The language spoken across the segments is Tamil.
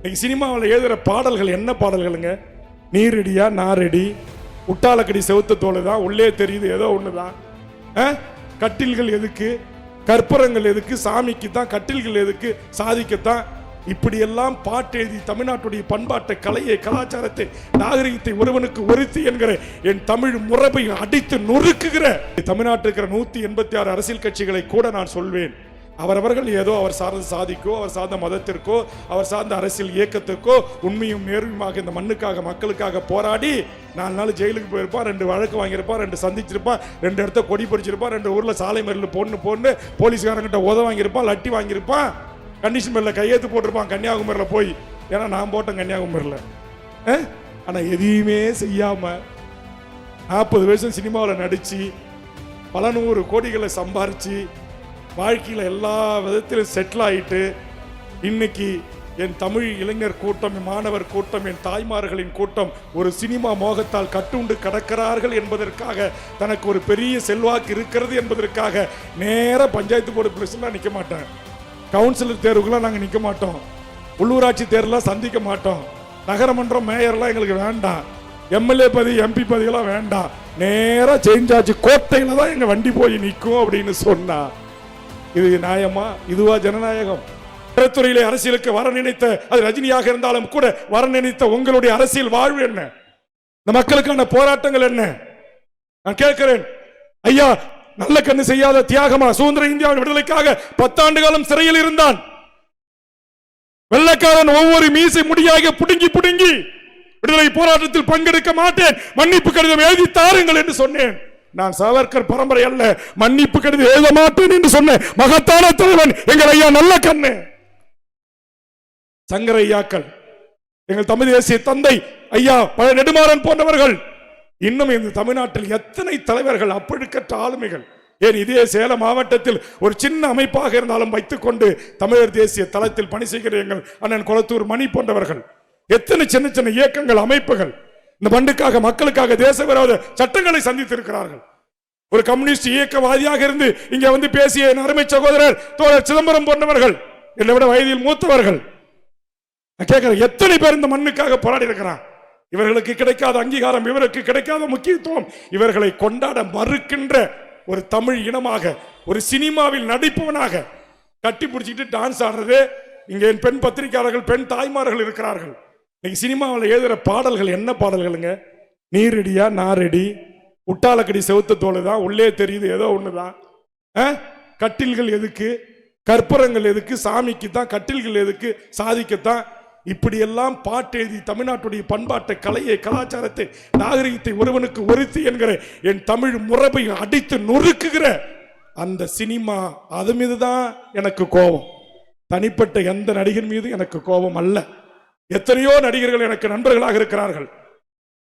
இன்னைக்கு சினிமாவில் எழுதுகிற பாடல்கள் என்ன பாடல்களுங்க? நீ ரெடியா, நான் ரெடி, உட்டாலக்கடி செவுத்த தோல் தான், உள்ளே தெரியுது ஏதோ ஒன்று தான். கட்டில்கள் எதுக்கு, கற்பூரங்கள் எதுக்கு, சாமிக்கு தான். கட்டில்கள் எதுக்கு, சாதிக்கத்தான். இப்படியெல்லாம் பாட்டு எழுதி தமிழ்நாட்டுடைய பண்பாட்டை, கலையை, கலாச்சாரத்தை, நாகரிகத்தை ஒருவனுக்கு ஒருத்தி என்கிற என் தமிழ் முறையை அடித்து நொறுக்குகிற தமிழ்நாட்டில் இருக்கிற 186 அரசியல் கட்சிகளை கூட நான் சொல்வேன், அவரவர்கள் ஏதோ அவர் சார்ந்த சாதிக்கோ, அவர் சார்ந்த மதத்திற்கோ, அவர் சார்ந்த அரசியல் இயக்கத்திற்கோ உண்மையும் நேர்மையாக இந்த மண்ணுக்காக, மக்களுக்காக போராடி 4 நாள் ஜெயிலுக்கு போயிருப்பான், 2 வழக்கு வாங்கியிருப்பான், 2 சந்திச்சிருப்பான், 2 இடத்த கொடி பிடிச்சிருப்பான், 2 ஊர்ல சாலை மறியல் போன்னு போலீஸ்காரங்கிட்ட உத வாங்கியிருப்பான், லட்டி வாங்கியிருப்பான், கண்டிஷன் மேல கையெழுத்து போட்டிருப்பான் கன்னியாகுமரியில் போய். ஏன்னா நான் போட்டேன் கன்னியாகுமரியில். ஆனா எதையுமே செய்யாம 40 வருஷம் சினிமாவில் நடிச்சு பல 100 கோடிகளை சம்பாரிச்சு வாழ்க்கையில் எல்லா விதத்திலும் செட்டில் ஆயிட்டு இன்னைக்கு என் தமிழ் இளைஞர் கூட்டம், மாணவர் கூட்டம், என் தாய்மார்களின் கூட்டம் ஒரு சினிமா மோகத்தால் கட்டுண்டு கிடக்கிறார்கள் என்பதற்காக, தனக்கு ஒரு பெரிய செல்வாக்கு இருக்கிறது என்பதற்காக நேர பஞ்சாயத்து போர்டு பிரசிடண்டா நிற்க மாட்டேன், கவுன்சிலர் தேர்வுக்கெல்லாம் நாங்கள் நிற்க மாட்டோம், உள்ளூராட்சி தேர்தலாம் சந்திக்க மாட்டோம், நகரமன்றம் மேயர்லாம் எங்களுக்கு வேண்டாம், எம்எல்ஏ பதவி, எம்பி பதவியெல்லாம் வேண்டாம், நேராக சேஞ்சாச்சு கோட்டையில் தான் எங்கள் வண்டி போய் நிற்கும் அப்படின்னு சொன்னா இது நியாயமா? இதுவா ஜனநாயகம்? துறையிலே அரசியலுக்கு வர நினைத்த, அது ரஜினியாக இருந்தாலும் கூட வர நினைத்த உங்களுடைய அரசியல் வாழ்வு என்ன? இந்த மக்களுக்கான போராட்டங்கள் என்ன? நான் கேட்கிறேன் ஐயா, நல்ல கண்ணு செய்யாத தியாகமா? சுதந்திர இந்தியாவின் விடுதலைக்காக 10 ஆண்டு காலம் சிறையில் இருந்தான். வெள்ளைக்காரன் ஒவ்வொரு மீசை முடியாக புடுங்கி புடுங்கி விடுதலை போராட்டத்தில் பங்கெடுக்க மாட்டேன், மன்னிப்பு கடிதம் எழுதி தாருங்கள் என்று சொன்னேன். நான் சாவர்கர் பரம்பரை அல்ல, மன்னிப்பு கடிதம் எழுத மாட்டேன் என்று சொன்ன மகத்தான தலைவன் எங்கள் ஐயா நல்ல கண்ணு. சங்கர ஐயாக்கள், எங்கள் தமிழ் தேசிய தந்தை ஐயா பழ நெடுமாறன் போன்றவர்கள், இன்னும் இந்த தமிழ்நாட்டில் எத்தனை தலைவர்கள், அப்பழுக்கற்ற ஆளுமைகள். ஏன் இதே சேலம் மாவட்டத்தில் ஒரு சின்ன அமைப்பாக இருந்தாலும் வைத்துக் கொண்டு தமிழர் தேசிய தளத்தில் பணி செய்கிற எங்கள் அண்ணன் கொளத்தூர் மணி போன்றவர்கள், எத்தனை சின்ன சின்ன இயக்கங்கள், அமைப்புகள் இந்த மண்ணுக்காக, மக்களுக்காக தேச விரோத சட்டங்களை சந்தித்திருக்கிறார்கள். ஒரு கம்யூனிஸ்ட் இயக்கவாதியாக இருந்து இங்க வந்து பேசிய அருமை சகோதரர் தோழர் சிதம்பரம் போன்றவர்கள், என்னை விட வயதில் மூத்தவர்கள், கேட்கிறேன் எத்தனை பேர் இந்த மண்ணுக்காக போராடி இருக்கிறார். இவர்களுக்கு கிடைக்காத அங்கீகாரம், இவருக்கு கிடைக்காத முக்கியத்துவம், இவர்களை கொண்டாட மறுக்கின்ற ஒரு தமிழ் இனமாக, ஒரு சினிமாவில் நடிப்பவனாக கட்டி பிடிச்சிட்டு டான்ஸ் ஆடுறது இங்க என் பெண் பத்திரிகையாளர்கள், பெண் தாய்மார்கள் இருக்கிறார்கள். இன்னைக்கு சினிமாவில் எழுதுகிற பாடல்கள் என்ன பாடல்களுங்க? நீ ரெடியா, நான் ரெடி, உட்டாலக்கடி செவுத்த தோல் தான், உள்ளே தெரியுது ஏதோ ஒன்று தான். கட்டில்கள் எதுக்கு, கற்பூரங்கள் எதுக்கு, சாமிக்கு தான். கட்டில்கள் எதுக்கு, சாதிக்கத்தான். இப்படியெல்லாம் பாட்டு எழுதி தமிழ்நாட்டுடைய பண்பாட்டை, கலையை, கலாச்சாரத்தை, நாகரிகத்தை ஒருவனுக்கு ஒருத்தி என்கிற என் தமிழ் முறையை அடித்து நொறுக்குகிற அந்த சினிமா, அது மீது தான் எனக்கு கோபம். தனிப்பட்ட எந்த நடிகர் மீது எனக்கு கோபம் அல்ல. எத்தனையோ நடிகர்கள் எனக்கு நண்பர்களாக இருக்கிறார்கள்,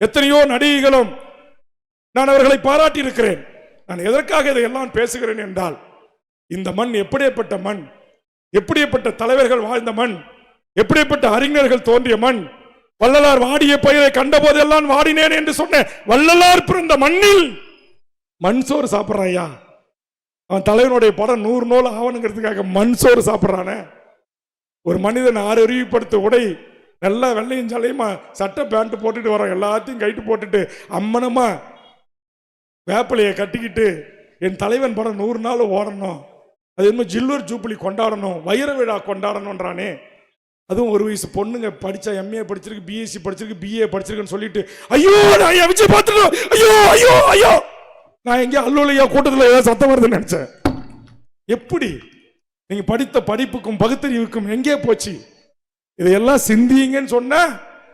எத்தனையோ நடிகைகளும் நான் அவர்களை பாராட்டி இருக்கிறேன். நான் எதற்காக இதையெல்லாம் பேசுகிறேன் என்றால், இந்த மண் எப்படிப்பட்ட மண், எப்படிப்பட்ட தலைவர்கள் வாழ்ந்த மண், எப்படிப்பட்ட அறிஞர்கள் தோன்றிய மண். வள்ளலார் வாடிய பயிரை கண்ட போதெல்லாம் வாடினேன் என்று சொன்ன வள்ளலார் பிறந்த மண்ணில் மண் சோறு சாப்பிட்றாயா? அவன் தலைவனுடைய படம் 100 நூல் ஆவணுங்கிறதுக்காக மண் சோறு சாப்பிட்றானே. ஒரு மனிதன் 6 அறிவுப்படுத்த உடை, நல்லா வெள்ளையும் சலையுமா சட்டை பேண்ட் போட்டுட்டு வரோம், எல்லாத்தையும் கைட்டு போட்டுட்டு அம்மனமா வேப்பிலையை கட்டிக்கிட்டு என் தலைவன் படம் 100 நாள் ஓடணும், அது என்ன ஜில்லூர் ஜூப்ளி கொண்டாடணும், வைர விழா கொண்டாடணும்ன்றானே. அதுவும் ஒரு வயசு பொண்ணுங்க படிச்சா, எம்ஏ படிச்சிருக்கு, பிஎஸ்சி படிச்சிருக்கு, பிஏ படிச்சிருக்குன்னு சொல்லிட்டு ஐயோ நான் விஜய் பார்த்துட்டோம், ஐயோ ஐயோ ஐயோ, நான் எங்கேயோ அல்லோலையா கூட்டத்தில் ஏதாவது சத்தம் வருதுன்னு நினைச்சேன். எப்படி நீங்க படித்த படிப்புக்கும் பகுத்தறிவுக்கும் எங்கே போச்சு? இதையெல்லாம் சிந்திங்கன்னு சொன்ன,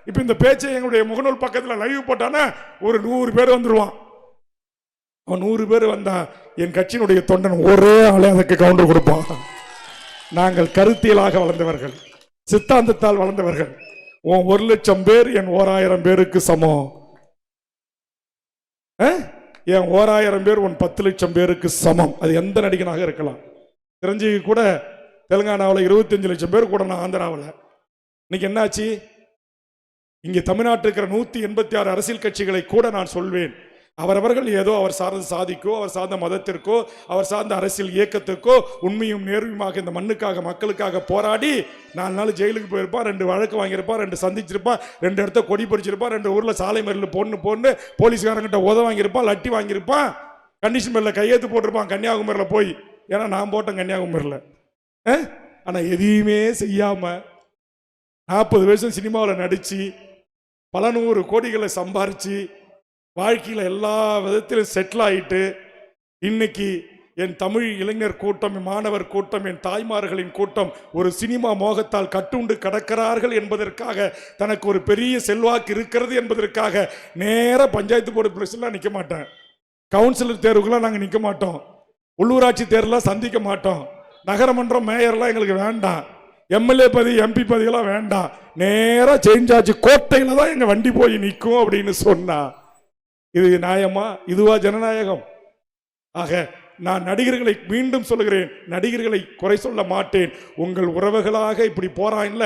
இப்ப இந்த பேச்சை எங்களுடைய முகநூல் பக்கத்துல லைவ் போட்டானா ஒரு 100 பேர் வந்துருவான். அவன் 100 பேர் வந்தா என் கட்சியினுடைய தொண்டன் ஒரே ஆளே அதுக்கு கவுண்டர் கொடுப்பான். நாங்கள் கருத்தியலாக வளர்ந்தவர்கள், சித்தாந்தத்தால் வளர்ந்தவர்கள். உன் 1,00,000 பேர் என் 1000 பேருக்கு சமம், என் 1000 பேர் உன் 10 லட்சம் பேருக்கு சமம். அது எந்த நடிகனாக இருக்கலாம். சிரஞ்சீவி கூட தெலுங்கானாவில் 25 லட்சம் பேர் கூட, நான் ஆந்திராவில். இன்னைக்கு என்னாச்சு? இங்கே தமிழ்நாட்டில் இருக்கிற 186 அரசியல் கட்சிகளை கூட நான் சொல்வேன், அவரவர்கள் ஏதோ அவர் சார்ந்த சாதிக்கோ, அவர் சார்ந்த மதத்திற்கோ, அவர் சார்ந்த அரசியல் இயக்கத்துக்கோ உண்மையும் நேர்மையுமாக இந்த மண்ணுக்காக மக்களுக்காக போராடி 4 நாள் ஜெயிலுக்கு போயிருப்பான், 2 வழக்கு வாங்கியிருப்பான், 2 சந்திச்சிருப்பான், 2 இடத்த கொடி பறிச்சிருப்பான், 2 ஊர்ல சாலை மறியல் பொண்ணு போலீஸ்காரங்கிட்ட உத வாங்கியிருப்பான், லட்டி வாங்கியிருப்பான், கண்டிஷன் மேல கையெழுத்து போட்டிருப்பான் கன்னியாகுமரியில போய். ஏன்னா நான் போட்டேன் கன்னியாகுமரியில. ஆனா எதையுமே செய்யாம 40 வருஷம் சினிமாவில் நடிச்சு பல 100 கோடிகளை சம்பாரிச்சு வாழ்க்கையில் எல்லா விதத்திலும் செட்டில் ஆயிட்டு இன்னைக்கு என் தமிழ் இளைஞர் கூட்டம், மாணவர் கூட்டம், என் தாய்மார்களின் கூட்டம் ஒரு சினிமா மோகத்தால் கட்டுண்டு கிடக்கிறார்கள் என்பதற்காக, தனக்கு ஒரு பெரிய செல்வாக்கு இருக்கிறது என்பதற்காக நேர பஞ்சாயத்து போர்டு பிரச்சனை நிற்க மாட்டேன், கவுன்சிலர் தேர்வுக்கெல்லாம் நாங்கள் நிற்க மாட்டோம், உள்ளூராட்சி தேர்தலாம் சந்திக்க மாட்டோம், நகரமன்றம் மேயர்லாம் எங்களுக்கு வேண்டாம், எம்எல்ஏ பதவி எம்பி பதவியெல்லாம் வேண்டாம், நேராக சேஞ்ச் ஆச்சு கோட்டையில் தான் எங்கள் வண்டி போய் நிற்கும் அப்படின்னு சொன்னா இது நியாயமா? இதுவா ஜனநாயகம்? ஆக நான் நடிகர்களை மீண்டும் சொல்லுகிறேன், நடிகர்களை குறை சொல்ல மாட்டேன். உங்கள் உறவுகளாக இப்படி போறான்ல,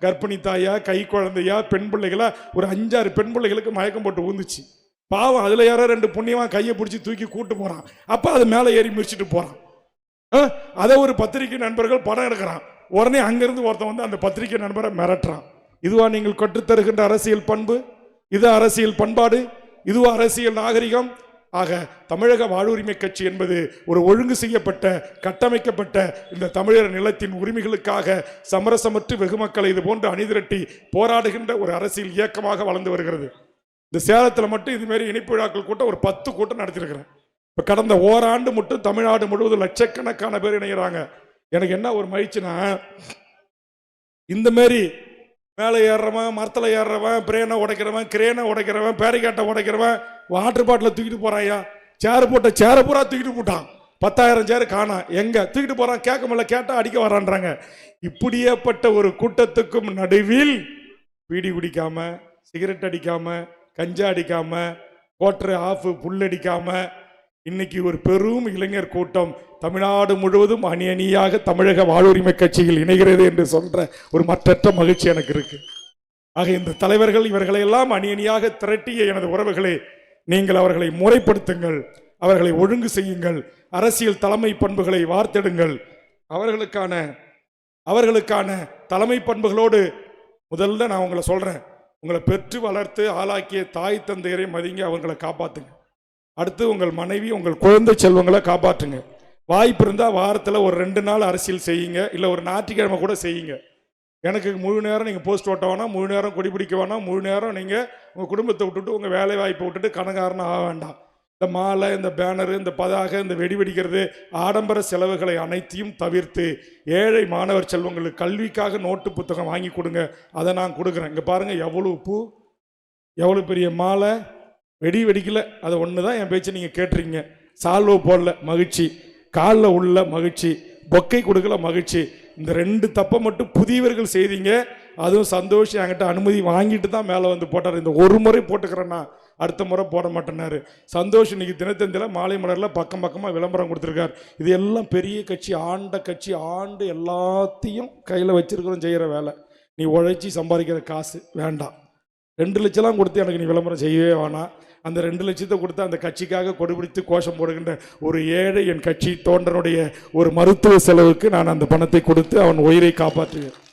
கர்ப்பிணி தாயா, கை குழந்தையா, பெண் பிள்ளைகளா, ஒரு 5-6 பெண் பிள்ளைகளுக்கு மயக்கம் போட்டு ஊந்துச்சு. பாவம், அதுல யாரோ 2 புண்ணியமா கையை பிடிச்சி தூக்கி கூட்டு போறான். அப்ப அது மேலே ஏறி மிதிச்சுட்டு போறான். அதை ஒரு பத்திரிகை நண்பர்கள் படம் எடுக்கிறான். உடனே அங்கிருந்து ஒருத்தன் வந்து அந்த பத்திரிகை நண்பரை மிரட்டுறான். இதுவா நீங்கள் கற்றுத்தருகின்ற அரசியல் பண்பு? இது அரசியல் பண்பாடு? இதுவா அரசியல் நாகரிகம்? ஆக தமிழக வாழ்வுரிமை கட்சி என்பது ஒரு ஒழுங்கு செய்யப்பட்ட, கட்டமைக்கப்பட்ட இந்த தமிழர் நிலத்தின் உரிமைகளுக்காக சமரசமற்று வெகுமக்களை இது போன்று அணிதிரட்டி போராடுகின்ற ஒரு அரசியல் இயக்கமாக வளர்ந்து வருகிறது. இந்த சேலத்தில் மட்டும் இதுமாரி இனிப்பு விழாக்கள் கூட்டம் ஒரு 10 கூட்டம் நடத்திருக்கிறேன். இப்போ கடந்த ஓராண்டு மட்டும் தமிழ்நாடு முழுவதும் லட்சக்கணக்கான பேர் இணைகிறாங்க. எனக்கு என்ன ஒரு மகிழ்ச்சினா, இந்த மாரி மேலே ஏறுறவன், மரத்தில் ஏறுறவன், பிரேனை உடைக்கிறவன், கிரேனை உடைக்கிறவன், பேரிகாட்டை உடைக்கிறவன், வாட்டர் பாட்டில் தூக்கிட்டு போறாயா, சேர் போட்ட சேரை பூரா தூக்கிட்டு போட்டான். 10,000 சேர் காணா, எங்க தூக்கிட்டு போறான்? கேட்க முடியல, கேட்டால் அடிக்க வரான்றாங்க. இப்படியேப்பட்ட ஒரு கூட்டத்துக்கும் நடுவில் பீடி குடிக்காம, சிகரெட் அடிக்காம, கஞ்சா அடிக்காம, கோட்டரை ஆஃப் புல்லடிக்காம இன்னைக்கு ஒரு பெரும் இளைஞர் கூட்டம் தமிழ்நாடு முழுவதும் அணி அணியாக தமிழக வாழ்வுரிமை கட்சியில் இணைகிறது என்று சொல்ற ஒரு மற்றற்ற மகிழ்ச்சி எனக்கு இருக்கு. ஆக இந்த தலைவர்கள் இவர்களை எல்லாம் அணி அணியாக திரட்டிய எனது உறவுகளே, நீங்கள் அவர்களை முறைப்படுத்துங்கள், அவர்களை ஒழுங்கு செய்யுங்கள், அரசியல் தலைமை பண்புகளை வார்த்தெடுங்கள். அவர்களுக்கான தலைமை பண்புகளோடு முதல்ல நான் உங்களை சொல்றேன், உங்களை பெற்று வளர்த்து ஆளாக்கிய தாய் தந்தையரை மதிங்க, அவங்களை காப்பாத்துங்க. அடுத்து உங்கள் மனைவி, உங்கள் குழந்தை செல்வங்களை காப்பாற்றுங்க. வாய்ப்பு இருந்தால் வாரத்தில் ஒரு 2 நாள் அரசியல் செய்யுங்க, இல்லை ஒரு ஞாயிற்றுக்கிழமை கூட செய்யுங்க. எனக்கு முழு நேரம் நீங்கள் போஸ்ட் ஓட்ட வேணாம், முழு நேரம் கொடி பிடிக்க வேணாம், முழு நேரம் நீங்கள் உங்கள் குடும்பத்தை விட்டுட்டு உங்கள் வேலை வாய்ப்பை விட்டுட்டு கணக்காரன் ஆக வேண்டாம். இந்த மாலை, இந்த பேனரு, இந்த பதாக, இந்த வெடி வெடிக்கிறது, ஆடம்பர செலவுகளை அனைத்தையும் தவிர்த்து ஏழை மாணவர் செல்வங்களுக்கு கல்விக்காக நோட்டு புத்தகம் வாங்கி கொடுங்க. அதை நான் கொடுக்குறேன். இங்கே பாருங்கள், எவ்வளோ பூ, எவ்வளோ பெரிய மாலை, வெடி வெடிக்கல, அதை ஒன்று தான் என் பேச்சு நீங்கள் கேட்டுறீங்க. சால்வோ போடல, மகிழ்ச்சி. காலில் உள்ள மகிழ்ச்சி. பொக்கை கொடுக்கல, மகிழ்ச்சி. இந்த 2 தப்பை மட்டும் புதியவர்கள் செய்தீங்க. அதுவும் சந்தோஷம் என்கிட்ட அனுமதி வாங்கிட்டு தான் மேலே வந்து போட்டார். இந்த ஒரு முறை போட்டுக்கிறேன்னா அடுத்த முறை போட மாட்டேன்னாரு. சந்தோஷம் இன்னைக்கு தினத்தந்தியில் மாலை மலரில் பக்கம் பக்கமாக விளம்பரம் கொடுத்துருக்கார். இது எல்லாம் பெரிய கட்சி, ஆண்ட கட்சி, ஆண்டு எல்லாத்தையும் கையில் வச்சிருக்கிறோம், செய்கிற வேலை. நீ உழைச்சி சம்பாதிக்கிற காசு வேண்டாம். 2 லட்சம்லாம் கொடுத்து எனக்கு நீ விளம்பரம் செய்யவே வேணாம். அந்த 2 லட்சத்தை கொடுத்து அந்த கட்சிக்காக கொடுபிடித்து கோஷம் போடுகின்ற ஒரு ஏழை என் கட்சி தோன்றனுடைய ஒரு மருத்துவ செலவுக்கு நான் அந்த பணத்தை கொடுத்து அவன் உயிரை காப்பாற்றுவேன்.